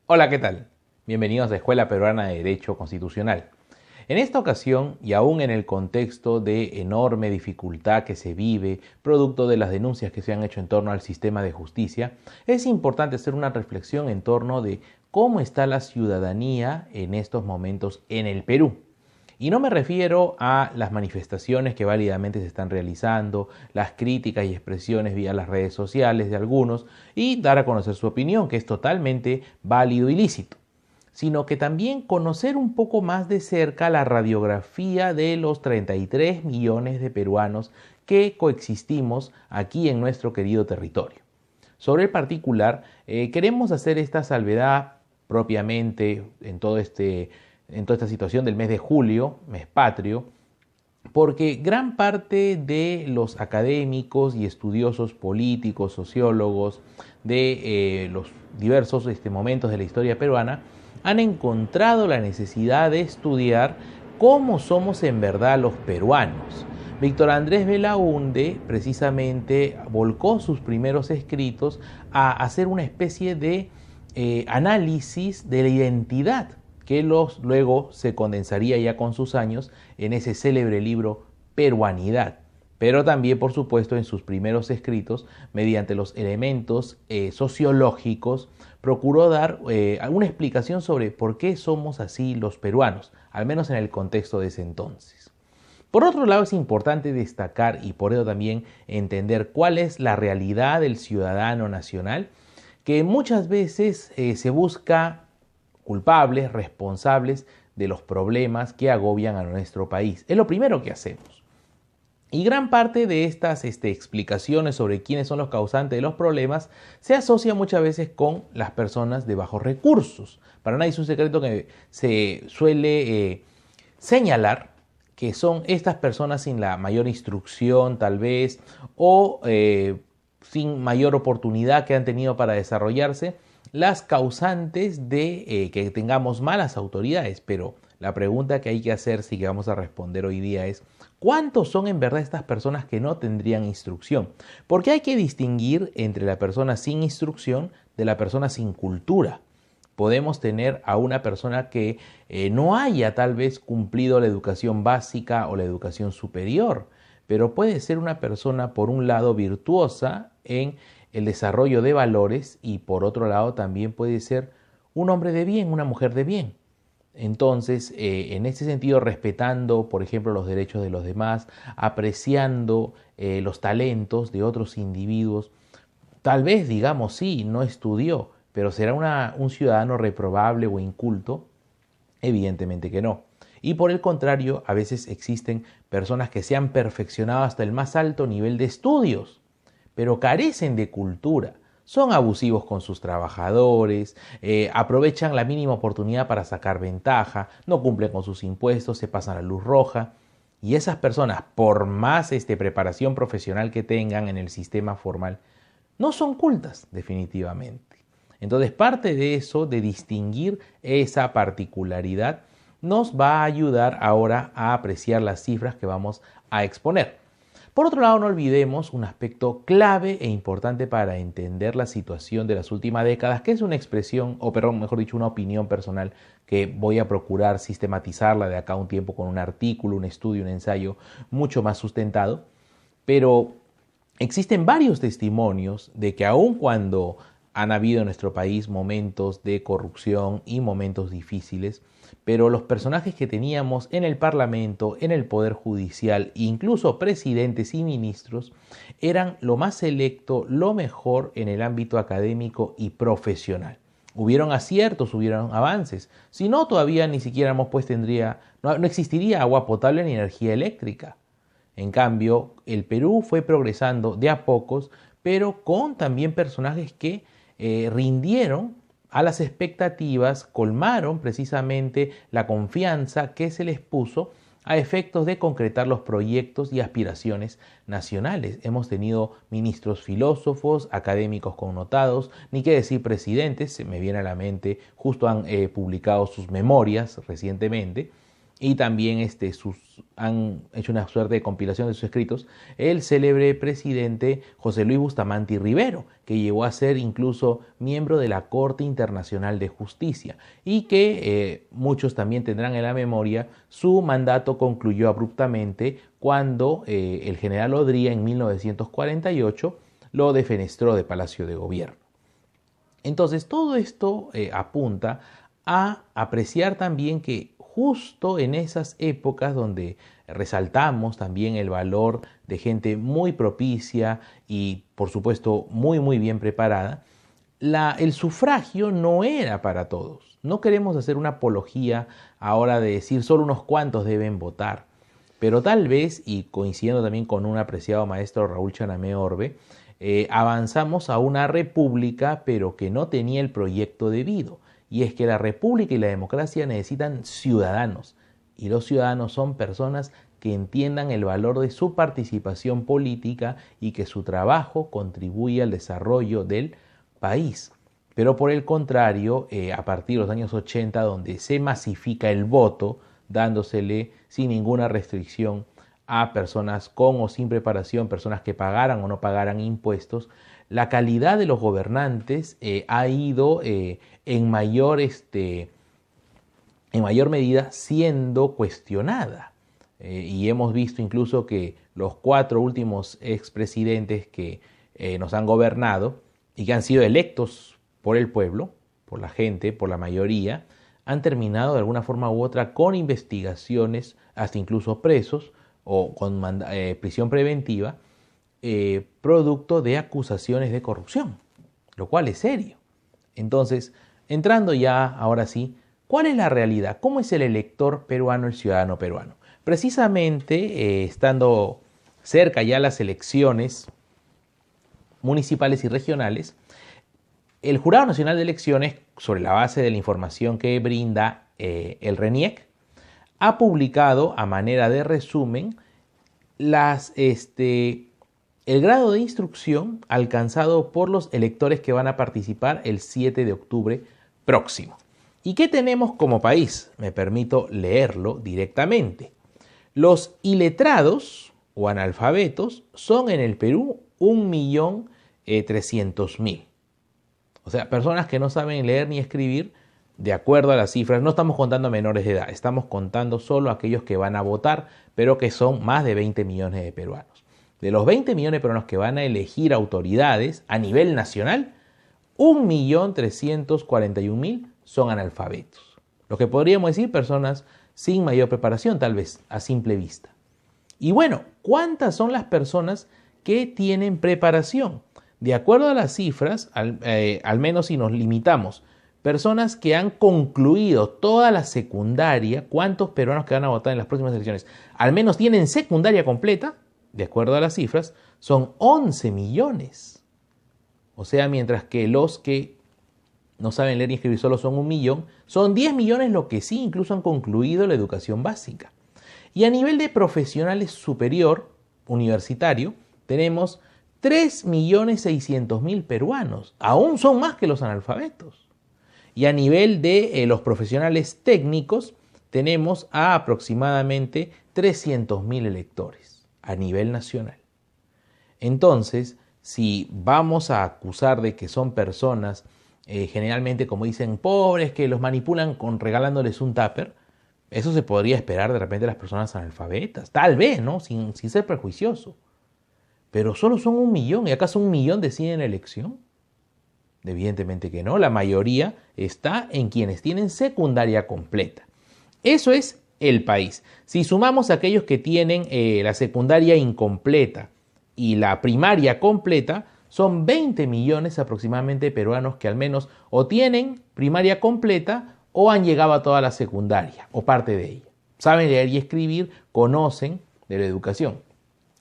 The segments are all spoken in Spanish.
Hola, ¿qué tal? Bienvenidos a la Escuela Peruana de Derecho Constitucional. En esta ocasión, y aún en el contexto de enorme dificultad que se vive, producto de las denuncias que se han hecho en torno al sistema de justicia, es importante hacer una reflexión en torno de cómo está la ciudadanía en estos momentos en el Perú. Y no me refiero a las manifestaciones que válidamente se están realizando, las críticas y expresiones vía las redes sociales de algunos y dar a conocer su opinión, que es totalmente válido y lícito, sino que también conocer un poco más de cerca la radiografía de los 33 millones de peruanos que coexistimos aquí en nuestro querido territorio. Sobre el particular, queremos hacer esta salvedad propiamente en toda esta situación del mes de julio, mes patrio, porque gran parte de los académicos y estudiosos políticos, sociólogos de los diversos momentos de la historia peruana han encontrado la necesidad de estudiar cómo somos en verdad los peruanos. Víctor Andrés Belaúnde precisamente volcó sus primeros escritos a hacer una especie de análisis de la identidad que luego se condensaría ya con sus años en ese célebre libro Peruanidad, pero también, por supuesto, en sus primeros escritos, mediante los elementos sociológicos, procuró dar alguna explicación sobre por qué somos así los peruanos, al menos en el contexto de ese entonces. Por otro lado, es importante destacar y por ello también entender cuál es la realidad del ciudadano nacional, que muchas veces se busca culpables, responsables de los problemas que agobian a nuestro país. Es lo primero que hacemos. Y gran parte de estas explicaciones sobre quiénes son los causantes de los problemas se asocia muchas veces con las personas de bajos recursos. Para nadie es un secreto que se suele señalar que son estas personas sin la mayor instrucción tal vez o sin mayor oportunidad que han tenido para desarrollarse, las causantes de que tengamos malas autoridades. Pero la pregunta que hay que hacerse y que vamos a responder hoy día es ¿cuántos son en verdad estas personas que no tendrían instrucción? Porque hay que distinguir entre la persona sin instrucción de la persona sin cultura. Podemos tener a una persona que no haya tal vez cumplido la educación básica o la educación superior, pero puede ser una persona por un lado virtuosa en el desarrollo de valores y por otro lado también puede ser un hombre de bien, una mujer de bien. Entonces, en este sentido, respetando, por ejemplo, los derechos de los demás, apreciando los talentos de otros individuos, tal vez, digamos, sí, no estudió, pero ¿será un ciudadano reprobable o inculto? Evidentemente que no. Y por el contrario, a veces existen personas que se han perfeccionado hasta el más alto nivel de estudios, pero carecen de cultura, son abusivos con sus trabajadores, aprovechan la mínima oportunidad para sacar ventaja, no cumplen con sus impuestos, se pasan la luz roja. Y esas personas, por más preparación profesional que tengan en el sistema formal, no son cultas definitivamente. Entonces, parte de eso, de distinguir esa particularidad, nos va a ayudar ahora a apreciar las cifras que vamos a exponer. Por otro lado, no olvidemos un aspecto clave e importante para entender la situación de las últimas décadas, que es una expresión, o perdón, mejor dicho, una opinión personal que voy a procurar sistematizarla de acá a un tiempo con un artículo, un estudio, un ensayo mucho más sustentado. Pero existen varios testimonios de que aun cuando han habido en nuestro país momentos de corrupción y momentos difíciles, pero los personajes que teníamos en el Parlamento, en el Poder Judicial, incluso presidentes y ministros, eran lo más selecto, lo mejor en el ámbito académico y profesional. Hubieron aciertos, hubieron avances. Si no, todavía ni siquiera no existiría agua potable ni energía eléctrica. En cambio, el Perú fue progresando de a pocos, pero con también personajes que rindieron a las expectativas, colmaron precisamente la confianza que se les puso a efectos de concretar los proyectos y aspiraciones nacionales. Hemos tenido ministros filósofos, académicos connotados, ni qué decir presidentes, se me viene a la mente, justo han publicado sus memorias recientemente, y también han hecho una suerte de compilación de sus escritos, el célebre presidente José Luis Bustamante Rivero, que llegó a ser incluso miembro de la Corte Internacional de Justicia y que muchos también tendrán en la memoria, su mandato concluyó abruptamente cuando el general Odría en 1948 lo defenestró de Palacio de Gobierno. Entonces todo esto apunta a apreciar también que justo en esas épocas donde resaltamos también el valor de gente muy propicia y por supuesto muy bien preparada, el sufragio no era para todos. No queremos hacer una apología ahora de decir solo unos cuantos deben votar, pero tal vez, y coincidiendo también con un apreciado maestro Raúl Chanamé Orbe, avanzamos a una república pero que no tenía el proyecto debido. Y es que la república y la democracia necesitan ciudadanos, y los ciudadanos son personas que entiendan el valor de su participación política y que su trabajo contribuye al desarrollo del país. Pero por el contrario, a partir de los años 80, donde se masifica el voto, dándosele sin ninguna restricción a personas con o sin preparación, personas que pagaran o no pagaran impuestos, la calidad de los gobernantes ha ido en mayor medida siendo cuestionada. Y hemos visto incluso que los 4 últimos expresidentes que nos han gobernado y que han sido electos por el pueblo, por la gente, por la mayoría, han terminado de alguna forma u otra con investigaciones, hasta incluso presos o con prisión preventiva, producto de acusaciones de corrupción, lo cual es serio. Entonces, entrando ya, ahora sí, ¿cuál es la realidad? ¿Cómo es el elector peruano, el ciudadano peruano? Precisamente, estando cerca ya las elecciones municipales y regionales, el Jurado Nacional de Elecciones, sobre la base de la información que brinda el RENIEC, ha publicado a manera de resumen el grado de instrucción alcanzado por los electores que van a participar el 7 de octubre próximo. ¿Y qué tenemos como país? Me permito leerlo directamente. Los iletrados o analfabetos son en el Perú 1.300.000. O sea, personas que no saben leer ni escribir, de acuerdo a las cifras. No estamos contando menores de edad, estamos contando solo aquellos que van a votar, pero que son más de 20 millones de peruanos. De los 20 millones de peruanos que van a elegir autoridades a nivel nacional, 1.341.000 son analfabetos. Lo que podríamos decir personas sin mayor preparación, tal vez a simple vista. Y bueno, ¿cuántas son las personas que tienen preparación? De acuerdo a las cifras, al menos si nos limitamos, personas que han concluido toda la secundaria, ¿cuántos peruanos que van a votar en las próximas elecciones al menos tienen secundaria completa? De acuerdo a las cifras, son 11 millones. O sea, mientras que los que no saben leer ni escribir solo son 1 millón, son 10 millones los que sí incluso han concluido la educación básica. Y a nivel de profesionales superior, universitario, tenemos 3.600.000 peruanos. Aún son más que los analfabetos. Y a nivel de los profesionales técnicos, tenemos a aproximadamente 300.000 electores a nivel nacional. Entonces, si vamos a acusar de que son personas generalmente, como dicen, pobres, que los manipulan regalándoles un tupper, eso se podría esperar de repente de las personas analfabetas. Tal vez, ¿no? Sin ser prejuicioso. Pero solo son 1 millón. ¿Y acaso 1 millón deciden la elección? Evidentemente que no, la mayoría está en quienes tienen secundaria completa. Eso es el país. Si sumamos a aquellos que tienen la secundaria incompleta y la primaria completa, son 20 millones aproximadamente de peruanos que al menos o tienen primaria completa o han llegado a toda la secundaria o parte de ella. Saben leer y escribir, conocen de la educación.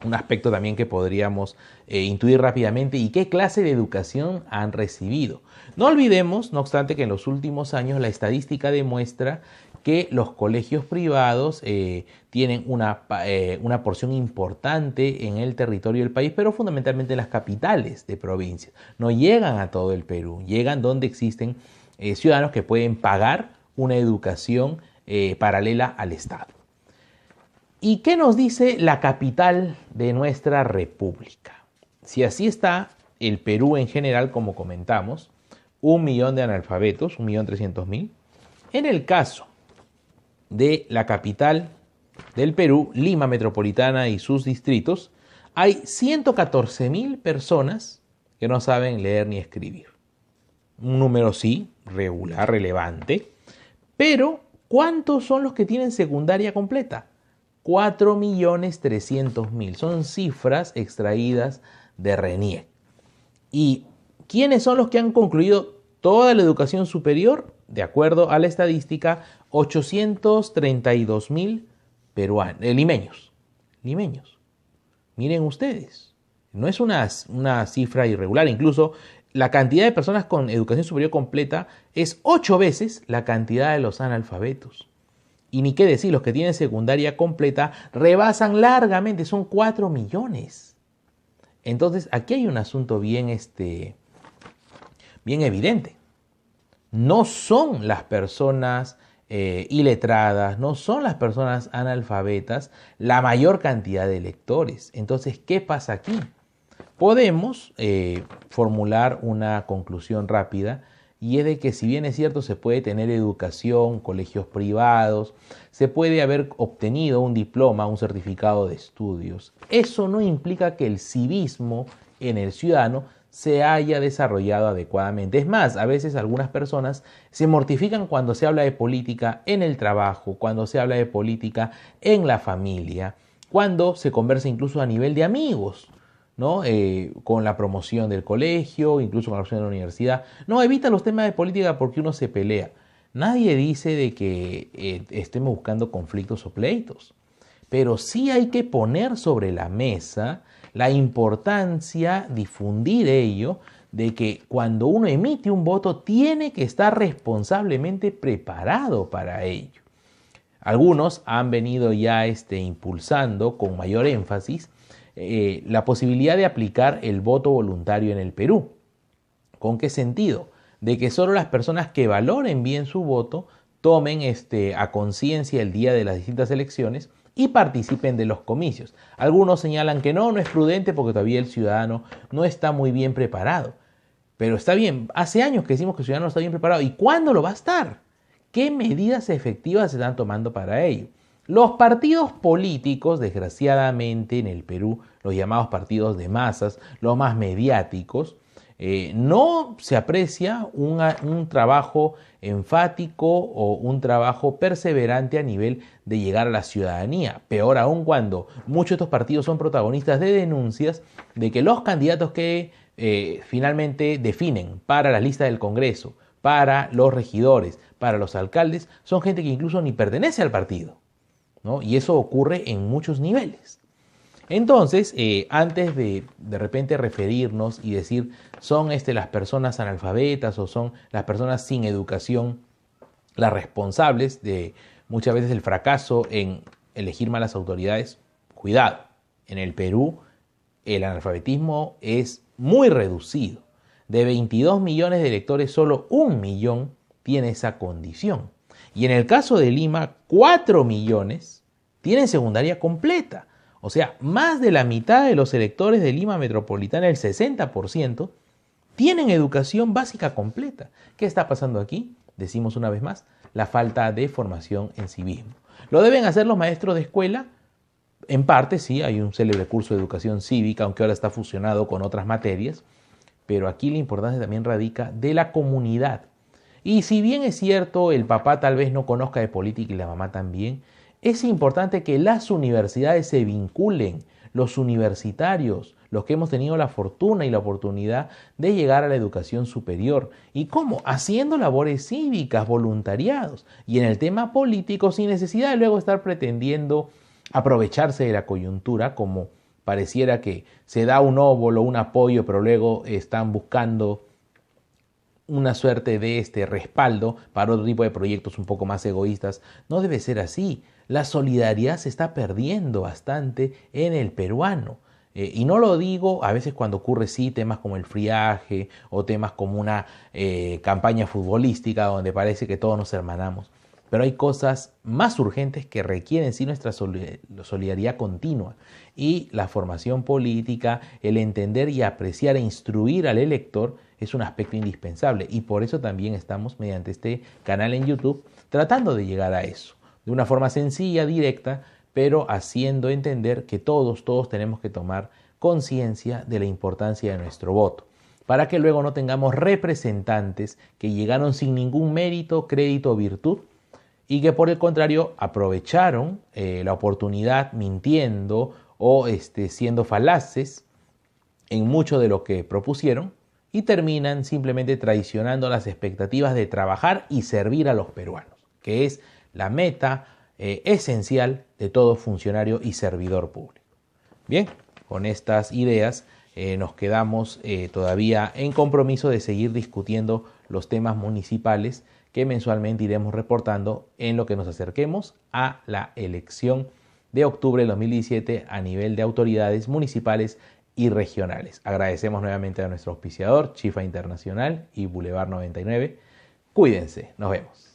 Un aspecto también que podríamos intuir rápidamente y qué clase de educación han recibido. No olvidemos, no obstante, que en los últimos años la estadística demuestra que los colegios privados tienen una porción importante en el territorio del país, pero fundamentalmente en las capitales de provincias. No llegan a todo el Perú, llegan donde existen ciudadanos que pueden pagar una educación paralela al Estado. ¿Y qué nos dice la capital de nuestra república? Si así está el Perú en general, como comentamos, 1 millón de analfabetos, 1.300.000. En el caso de la capital del Perú, Lima Metropolitana y sus distritos, hay 114.000 personas que no saben leer ni escribir. Un número sí, regular, relevante, pero ¿cuántos son los que tienen secundaria completa? 4.300.000. Son cifras extraídas de RENIEC. ¿Y quiénes son los que han concluido toda la educación superior? De acuerdo a la estadística, 832.000 limeños. Limeños. Miren ustedes, no es una cifra irregular. Incluso la cantidad de personas con educación superior completa es 8 veces la cantidad de los analfabetos. Y ni qué decir, los que tienen secundaria completa rebasan largamente, son 4 millones. Entonces, aquí hay un asunto bien evidente. No son las personas iletradas, no son las personas analfabetas la mayor cantidad de lectores. Entonces, ¿qué pasa aquí? Podemos formular una conclusión rápida, y es de que, si bien es cierto, se puede tener educación, colegios privados, se puede haber obtenido un diploma, un certificado de estudios. Eso no implica que el civismo en el ciudadano se haya desarrollado adecuadamente. Es más, a veces algunas personas se mortifican cuando se habla de política en el trabajo, cuando se habla de política en la familia, cuando se conversa incluso a nivel de amigos, ¿no? Con la promoción del colegio, incluso con la promoción de la universidad. No, evita los temas de política porque uno se pelea. Nadie dice de que estemos buscando conflictos o pleitos, pero sí hay que poner sobre la mesa la importancia, difundir ello, de que cuando uno emite un voto tiene que estar responsablemente preparado para ello. Algunos han venido ya impulsando con mayor énfasis la posibilidad de aplicar el voto voluntario en el Perú. ¿Con qué sentido? De que solo las personas que valoren bien su voto tomen a conciencia el día de las distintas elecciones y participen de los comicios. Algunos señalan que no es prudente porque todavía el ciudadano no está muy bien preparado. Pero está bien, hace años que decimos que el ciudadano no está bien preparado. ¿Y cuándo lo va a estar? ¿Qué medidas efectivas se están tomando para ello? Los partidos políticos, desgraciadamente en el Perú, los llamados partidos de masas, los más mediáticos, no se aprecia un trabajo enfático o un trabajo perseverante a nivel de llegar a la ciudadanía. Peor aún cuando muchos de estos partidos son protagonistas de denuncias de que los candidatos que finalmente definen para la lista del Congreso, para los regidores, para los alcaldes, son gente que incluso ni pertenece al partido, ¿no? Y eso ocurre en muchos niveles. Entonces, antes de repente referirnos y decir son las personas analfabetas o son las personas sin educación las responsables de muchas veces el fracaso en elegir malas autoridades, cuidado, en el Perú el analfabetismo es muy reducido. De 22 millones de electores, solo 1 millón tiene esa condición. Y en el caso de Lima, 4 millones tienen secundaria completa. O sea, más de la mitad de los electores de Lima Metropolitana, el 60%, tienen educación básica completa. ¿Qué está pasando aquí? Decimos una vez más, la falta de formación en civismo. ¿Lo deben hacer los maestros de escuela? En parte sí, hay un célebre curso de educación cívica, aunque ahora está fusionado con otras materias, pero aquí la importancia también radica de la comunidad. Y si bien es cierto, el papá tal vez no conozca de política y la mamá también, es importante que las universidades se vinculen, los universitarios, los que hemos tenido la fortuna y la oportunidad de llegar a la educación superior. ¿Y cómo? Haciendo labores cívicas, voluntariados. Y en el tema político, sin necesidad de luego estar pretendiendo aprovecharse de la coyuntura, como pareciera que se da un óvulo, un apoyo, pero luego están buscando una suerte de respaldo para otro tipo de proyectos un poco más egoístas. No debe ser así. La solidaridad se está perdiendo bastante en el peruano. Y no lo digo a veces cuando ocurre sí temas como el friaje o temas como una campaña futbolística donde parece que todos nos hermanamos. Pero hay cosas más urgentes que requieren sí nuestra solidaridad continua. Y la formación política, el entender y apreciar e instruir al elector es un aspecto indispensable. Y por eso también estamos mediante este canal en YouTube tratando de llegar a eso. De una forma sencilla, directa, pero haciendo entender que todos tenemos que tomar conciencia de la importancia de nuestro voto, para que luego no tengamos representantes que llegaron sin ningún mérito, crédito o virtud, y que por el contrario aprovecharon la oportunidad mintiendo o siendo falaces en mucho de lo que propusieron y terminan simplemente traicionando las expectativas de trabajar y servir a los peruanos, que es la meta esencial de todo funcionario y servidor público. Bien, con estas ideas nos quedamos todavía en compromiso de seguir discutiendo los temas municipales que mensualmente iremos reportando en lo que nos acerquemos a la elección de octubre de 2017 a nivel de autoridades municipales y regionales. Agradecemos nuevamente a nuestro auspiciador, Chifa Internacional y Boulevard 99. Cuídense, nos vemos.